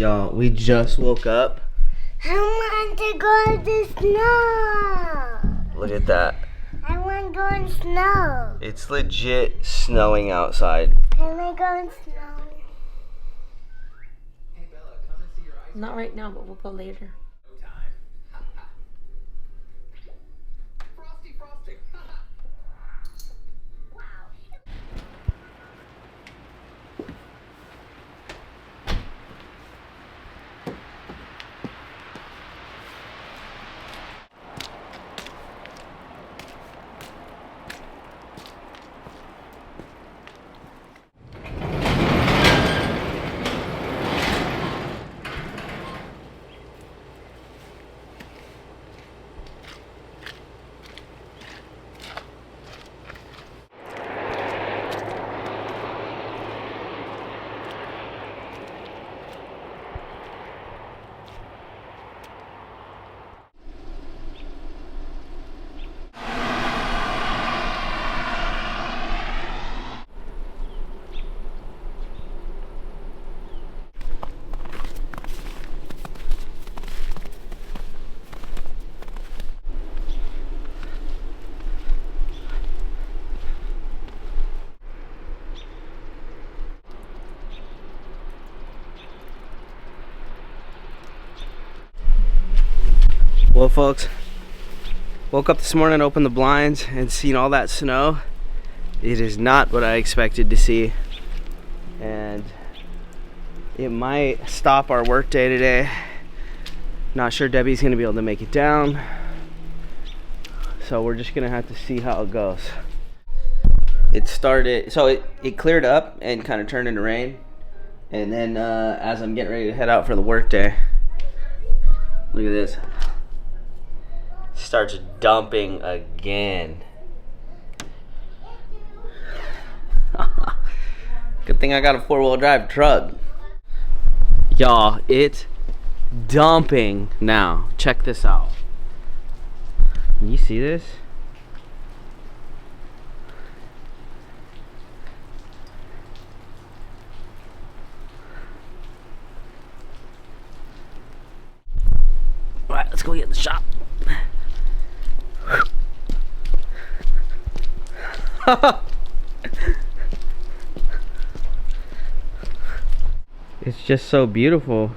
Y'all, we just woke up. I want to go to the snow. Look at that. I want to go in snow. It's legit snowing outside. Can I go in snow? Hey Bella, come and see your ice. Not right now, but we'll go later. No time. Frosty frosting. Well, folks, woke up this morning, opened the blinds, and seen all that snow. It is not what I expected to see, and it might stop our work day today. Not sure Debbie's gonna be able to make it down, so we're just gonna have to see how it goes. It started, so it cleared up and kind of turned into rain, and then as I'm getting ready to head out for the work day, look at this. Starts dumping again. Good thing I got a 4-wheel drive truck. Y'all, it's dumping now. Check this out. Can you see this? All right, let's go get in the shop. It's just so beautiful.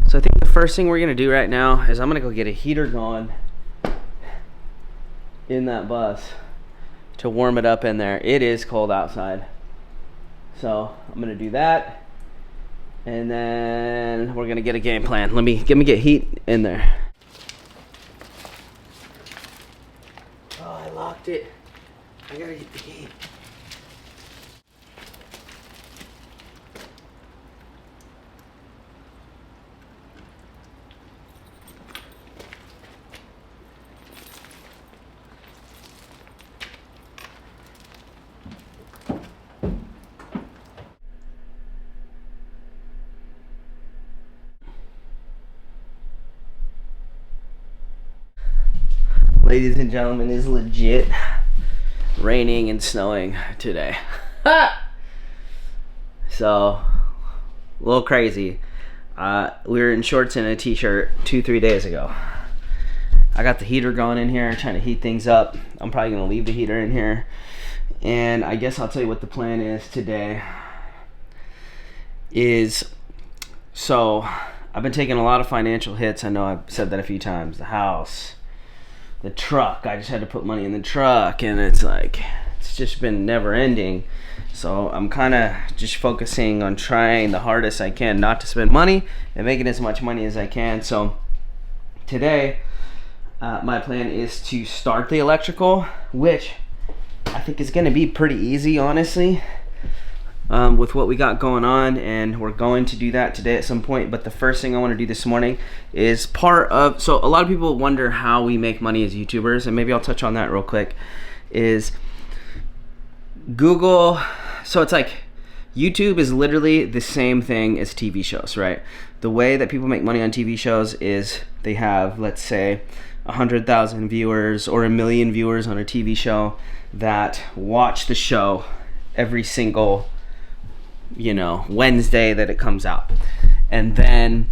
So I think the first thing we're gonna do right now is I'm gonna go get a heater going in that bus to warm it up in there. It is cold outside. So I'm gonna do that. And then we're gonna get a game plan. Let me get heat in there. Oh, I locked it. I gotta hit the heat. Ladies and gentlemen, it's legit raining and snowing today. So, a little crazy. We were in shorts and a t-shirt 2-3 days ago. I got the heater going in here, trying to heat things up. I'm probably gonna leave the heater in here. And I guess I'll tell you what the plan is today. So, I've been taking a lot of financial hits. I know I've said that a few times. The house, the truck, I just had to put money in the truck, and it's just been never ending. So I'm kind of just focusing on trying the hardest I can not to spend money and making as much money as I can. So today my plan is to start the electrical, which I think is going to be pretty easy, honestly, with what we got going on, and we're going to do that today at some point. But the first thing I want to do this morning is so a lot of people wonder how we make money as YouTubers, and maybe I'll touch on that real quick. Is Google, so it's like YouTube is literally the same thing as TV shows, right? The way that people make money on TV shows is they have, let's say, 100,000 viewers or 1 million viewers on a TV show that watch the show every single, you know, Wednesday that it comes out. And then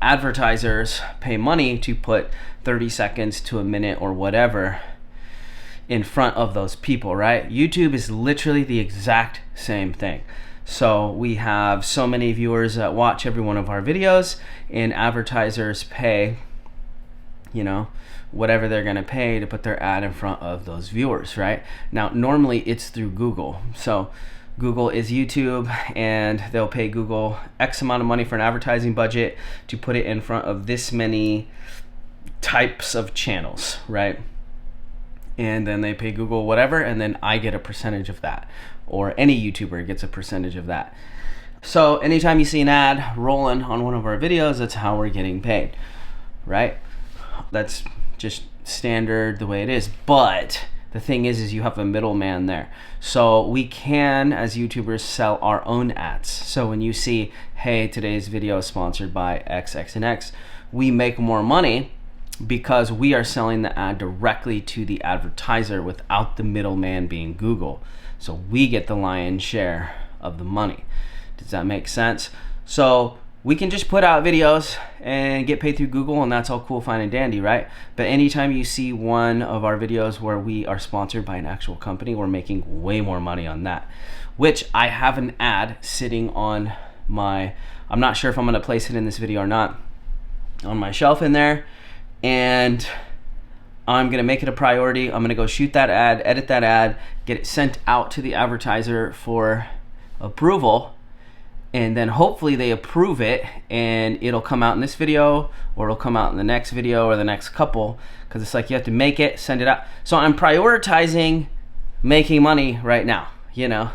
advertisers pay money to put 30 seconds to a minute or whatever in front of those people, right? YouTube is literally the exact same thing. So we have so many viewers that watch every one of our videos, and advertisers pay, you know, whatever they're gonna pay to put their ad in front of those viewers, right? Now, normally it's through Google. So Google is YouTube, and they'll pay Google X amount of money for an advertising budget to put it in front of this many types of channels, right? And then they pay Google whatever, and then I get a percentage of that, or any YouTuber gets a percentage of that. So anytime you see an ad rolling on one of our videos, that's how we're getting paid, right? That's just standard the way it is. But the thing is you have a middleman there. So we can, as YouTubers, sell our own ads. So when you see, hey, today's video is sponsored by X, X, and X, we make more money because we are selling the ad directly to the advertiser without the middleman being Google. So we get the lion's share of the money. Does that make sense? So we can just put out videos and get paid through Google, and that's all cool, fine, and dandy, right? But anytime you see one of our videos where we are sponsored by an actual company, we're making way more money on that. Which I have an ad sitting on my, I'm not sure if I'm gonna place it in this video or not, on my shelf in there. And I'm gonna make it a priority. I'm gonna go shoot that ad, edit that ad, get it sent out to the advertiser for approval, and then hopefully they approve it, and it'll come out in this video, or it'll come out in the next video or the next couple, because it's like you have to make it, send it out. So I'm prioritizing making money right now. You know,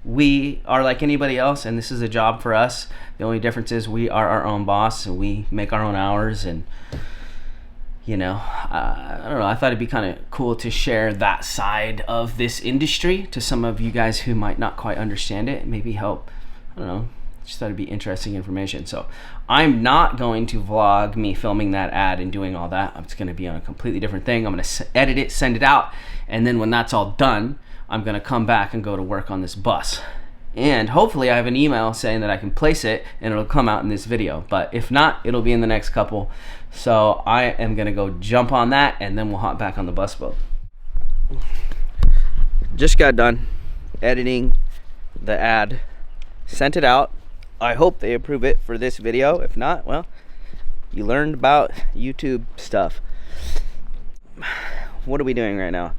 we are like anybody else, and this is a job for us. The only difference is we are our own boss, and we make our own hours. And you know, I don't know, I thought it'd be kind of cool to share that side of this industry to some of you guys who might not quite understand it, maybe help, I don't know, just thought it'd be interesting information. So I'm not going to vlog me filming that ad and doing all that. It's gonna be on a completely different thing. I'm gonna edit it, send it out, and then when that's all done, I'm gonna come back and go to work on this bus. And hopefully I have an email saying that I can place it and it'll come out in this video. But if not, it'll be in the next couple. So I am gonna go jump on that, and then we'll hop back on the bus boat. Just got done editing the ad, sent it out. I hope they approve it for this video. If not, well, you learned about YouTube stuff. What are we doing right now?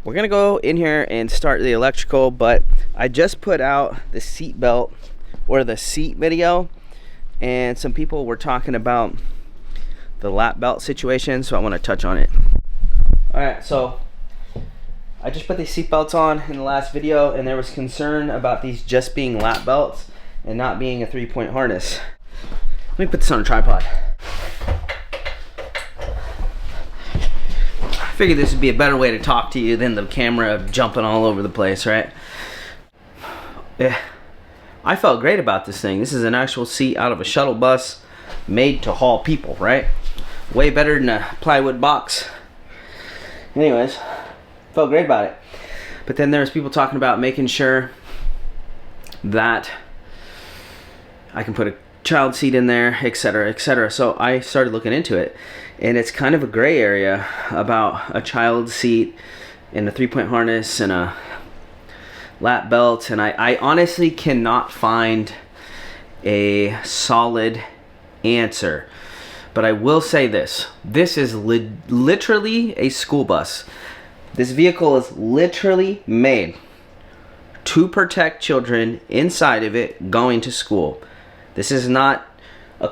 We're gonna go in here and start the electrical, but I just put out the seat belt or the seat video, and some people were talking about the lap belt situation, so I want to touch on it. All right, so I just put these seat belts on in the last video, and there was concern about these just being lap belts and not being a 3-point harness. Let me put this on a tripod. I figured this would be a better way to talk to you than the camera jumping all over the place, right? Yeah, I felt great about this thing. This is an actual seat out of a shuttle bus made to haul people, right? Way better than a plywood box. Anyways, felt great about it. But then there's people talking about making sure that I can put a child seat in there, etc., etc. So I started looking into it, and it's kind of a gray area about a child seat and a 3-point harness and a lap belt, and I honestly cannot find a solid answer. But I will say this is literally a school bus. This vehicle is literally made to protect children inside of it going to school. This is not a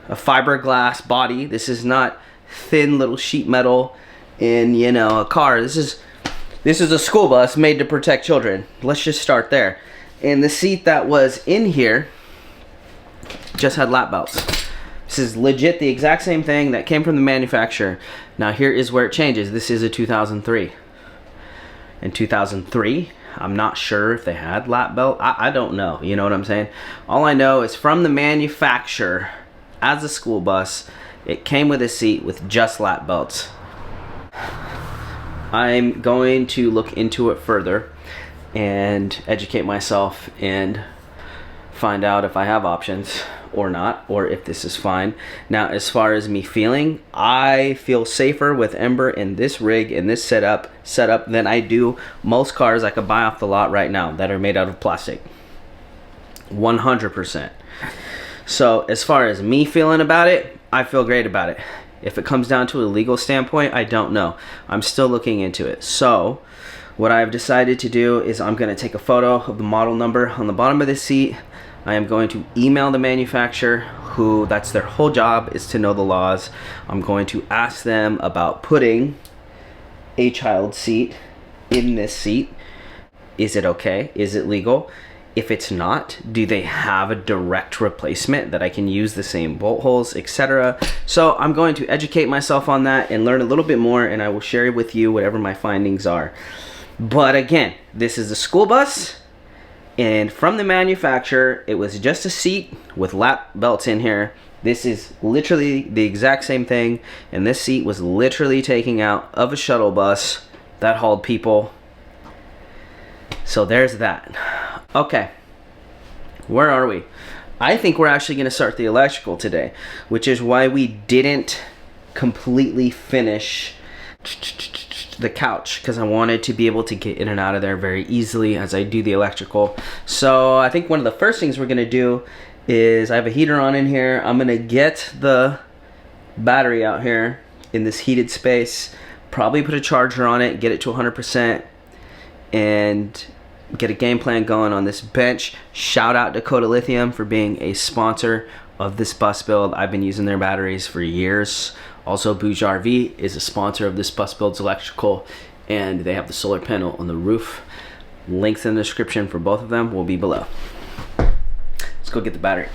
fiberglass body. This is not thin little sheet metal in, you know, a car. This is a school bus made to protect children. Let's just start there. And the seat that was in here just had lap belts. This is legit the exact same thing that came from the manufacturer. Now here is where it changes. This is a 2003. In 2003, I'm not sure if they had lap belt. I don't know, you know what I'm saying? All I know is from the manufacturer, as a school bus, It came with a seat with just lap belts. I'm going to look into it further and educate myself and find out if I have options or not, or if this is fine. Now, as far as me feeling, I feel safer with Ember in this rig, in this setup than I do most cars I could buy off the lot right now that are made out of plastic. 100%. So as far as me feeling about it, I feel great about it. If it comes down to a legal standpoint, I don't know. I'm still looking into it. So what I've decided to do is I'm going to take a photo of the model number on the bottom of the seat. I am going to email the manufacturer, who that's their whole job, is to know the laws. I'm going to ask them about putting a child seat in this seat. Is it okay? Is it legal? If it's not, do they have a direct replacement that I can use the same bolt holes, etc.? So I'm going to educate myself on that and learn a little bit more, and I will share with you whatever my findings are. But again, this is a school bus, and from the manufacturer, it was just a seat with lap belts in here. This is literally the exact same thing, and this seat was literally taken out of a shuttle bus that hauled people. So there's that. Okay, where are we? I think we're actually going to start the electrical today, which is why we didn't completely finish the couch, because I wanted to be able to get in and out of there very easily as I do the electrical. So I think one of the first things we're going to do is, I have a heater on in here. I'm going to get the battery out here in this heated space, probably put a charger on it, get it to 100%, and get a game plan going on this bench. Shout out Dakota Lithium for being a sponsor of this bus build. I've been using their batteries for years. Also, BougeRV is a sponsor of this bus build's electrical, and they have the solar panel on the roof. Links in the description for both of them will be below. Let's go get the battery.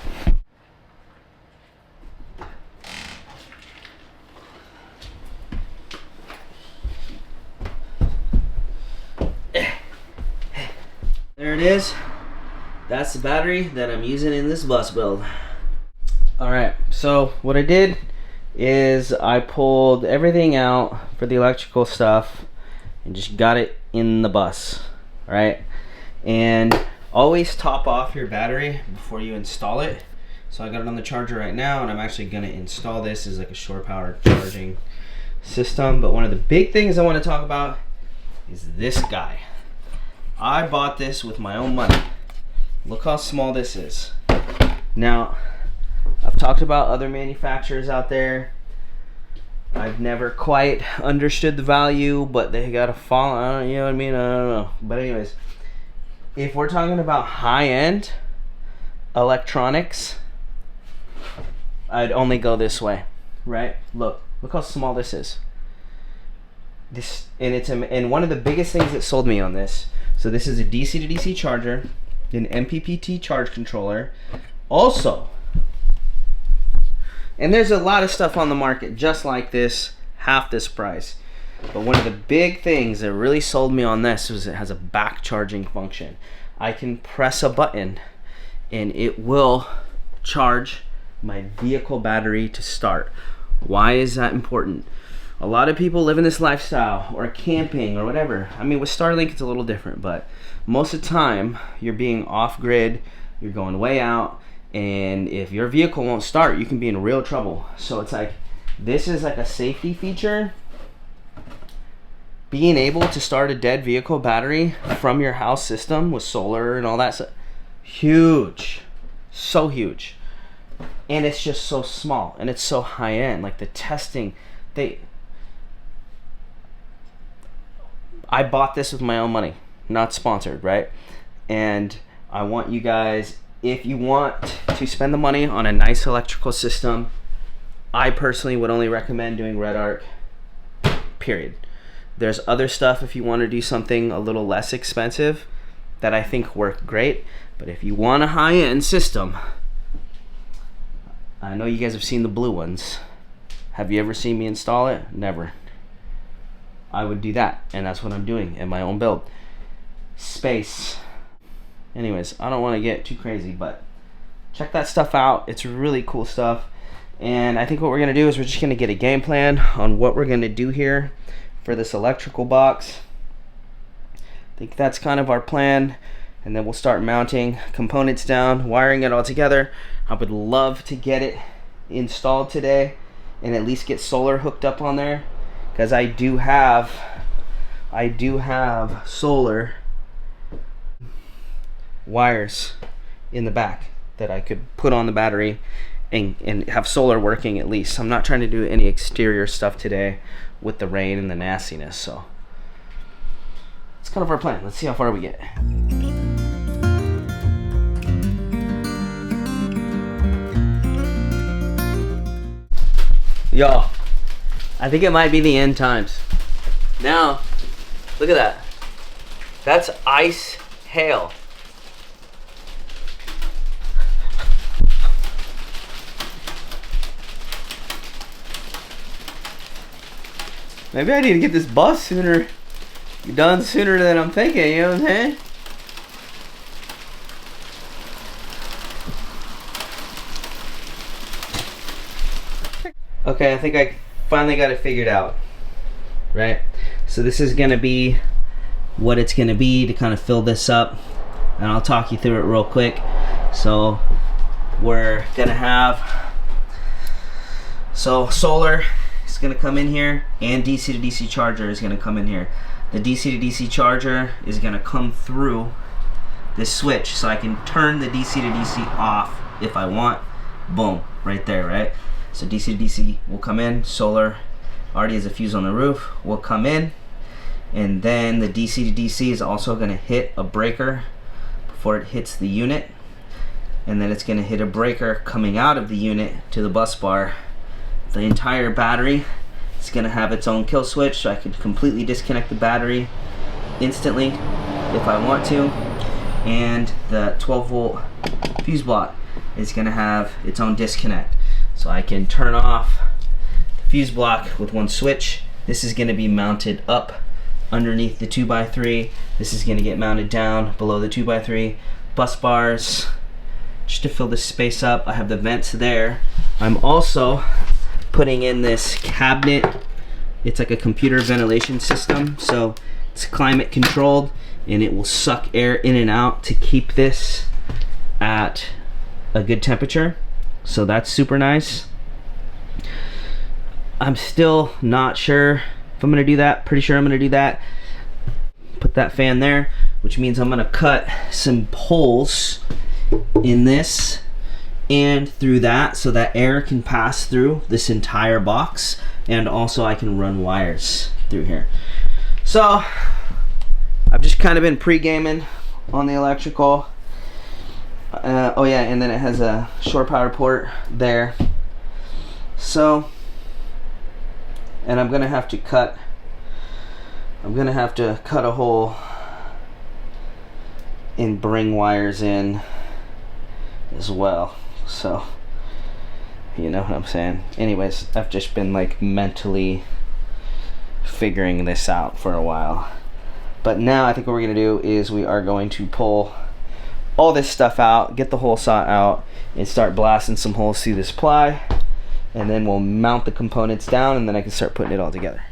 There it is. That's the battery that I'm using in this bus build. Alright, so what I did is I pulled everything out for the electrical stuff and just got it in the bus. Alright, and always top off your battery before you install it. So I got it on the charger right now, and I'm actually going to install this as like a shore power charging system. But one of the big things I want to talk about is this guy. I bought this with my own money. Look how small this is. Now, I've talked about other manufacturers out there. I've never quite understood the value, but they gotta fall, you know what I mean? I don't know. But anyways, if we're talking about high-end electronics, I'd only go this way, right? Look how small this is. And one of the biggest things that sold me on this. So this is a DC to DC charger, an MPPT charge controller. Also, and there's a lot of stuff on the market just like this, half this price. But one of the big things that really sold me on this was it has a back charging function. I can press a button and it will charge my vehicle battery to start. Why is that important? A lot of people live in this lifestyle, or camping, or whatever. I mean, with Starlink, it's a little different, but most of the time, you're being off-grid, you're going way out, and if your vehicle won't start, you can be in real trouble. So it's like, this is like a safety feature. Being able to start a dead vehicle battery from your house system with solar and all that stuff, huge, so huge. And it's just so small, and it's so high-end. Like the testing, I bought this with my own money, not sponsored, right? And I want you guys, if you want to spend the money on a nice electrical system, I personally would only recommend doing Red Arc, period. There's other stuff if you want to do something a little less expensive that I think work great. But if you want a high-end system, I know you guys have seen the blue ones. Have you ever seen me install it? Never. I would do that, and that's what I'm doing in my own build. Space. Anyways, I don't want to get too crazy, but check that stuff out. It's really cool stuff. And I think what we're gonna do is we're just gonna get a game plan on what we're gonna do here for this electrical box. I think that's kind of our plan, and then we'll start mounting components down, wiring it all together. I would love to get it installed today and at least get solar hooked up on there, because I do have solar wires in the back that I could put on the battery and have solar working at least. I'm not trying to do any exterior stuff today with the rain and the nastiness, so it's kind of our plan. Let's see how far we get. Y'all, I think it might be the end times. Now, look at that. That's ice hail. Maybe I need to get this bus sooner, done sooner than I'm thinking, you know what I'm saying? Okay, I think I finally got it figured out, right? So this is gonna be what it's gonna be to kind of fill this up, and I'll talk you through it real quick. So we're gonna have, solar is gonna come in here, and DC to DC charger is gonna come in here. The DC to DC charger is gonna come through this switch, so I can turn the DC to DC off if I want. Boom, right there, right? So DC to DC will come in, solar already has a fuse on the roof, will come in, and then the DC to DC is also gonna hit a breaker before it hits the unit, and then it's gonna hit a breaker coming out of the unit to the bus bar. The entire battery is gonna have its own kill switch, so I can completely disconnect the battery instantly if I want to, and the 12 volt fuse block is gonna have its own disconnect. So I can turn off the fuse block with one switch. This is gonna be mounted up underneath the 2x3. This is gonna get mounted down below the 2x3 bus bars, just to fill this space up. I have the vents there. I'm also putting in this cabinet. It's like a computer ventilation system, so it's climate controlled, and it will suck air in and out to keep this at a good temperature. So that's super nice. I'm still not sure if I'm gonna do that. Pretty sure I'm gonna do that. Put that fan there, which means I'm gonna cut some holes in this and through that, so that air can pass through this entire box, and also I can run wires through here. So I've just kind of been pre-gaming on the electrical. Oh yeah, and then it has a shore power port there. So, and I'm gonna have to cut a hole and bring wires in as well. So, you know what I'm saying. Anyways, I've just been like mentally figuring this out for a while. But now I think what we're gonna do is we are going to pull all this stuff out, get the hole saw out, and start blasting some holes through this ply, and then we'll mount the components down, and then I can start putting it all together.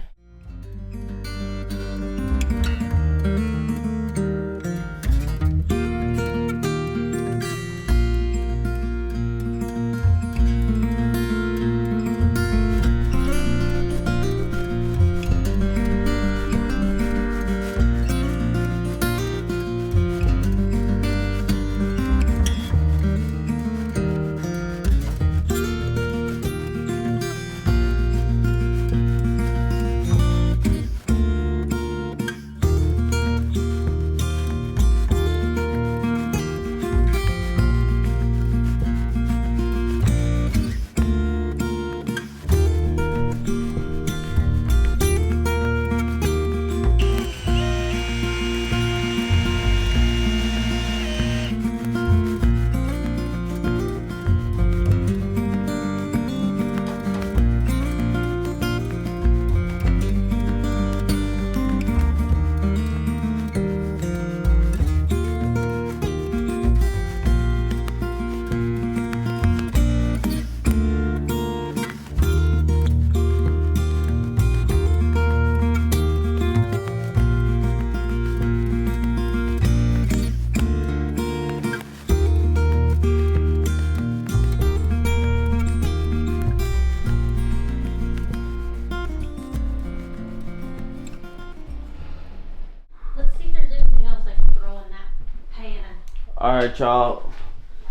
Alright, y'all.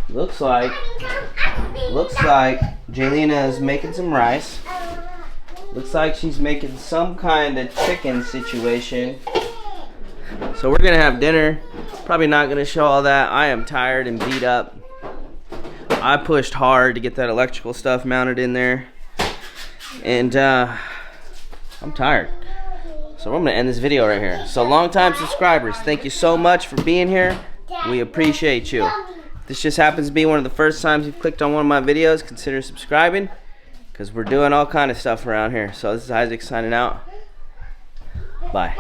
Looks like Jaylena is making some rice. Looks like she's making some kind of chicken situation. So we're gonna have dinner. Probably not gonna show all that. I am tired and beat up. I pushed hard to get that electrical stuff mounted in there. And I'm tired. So I'm gonna end this video right here. So long-time subscribers, thank you so much for being here. We appreciate you. If this just happens to be one of the first times you've clicked on one of my videos, consider subscribing, because we're doing all kind of stuff around here. So this is Isaac signing out. Bye.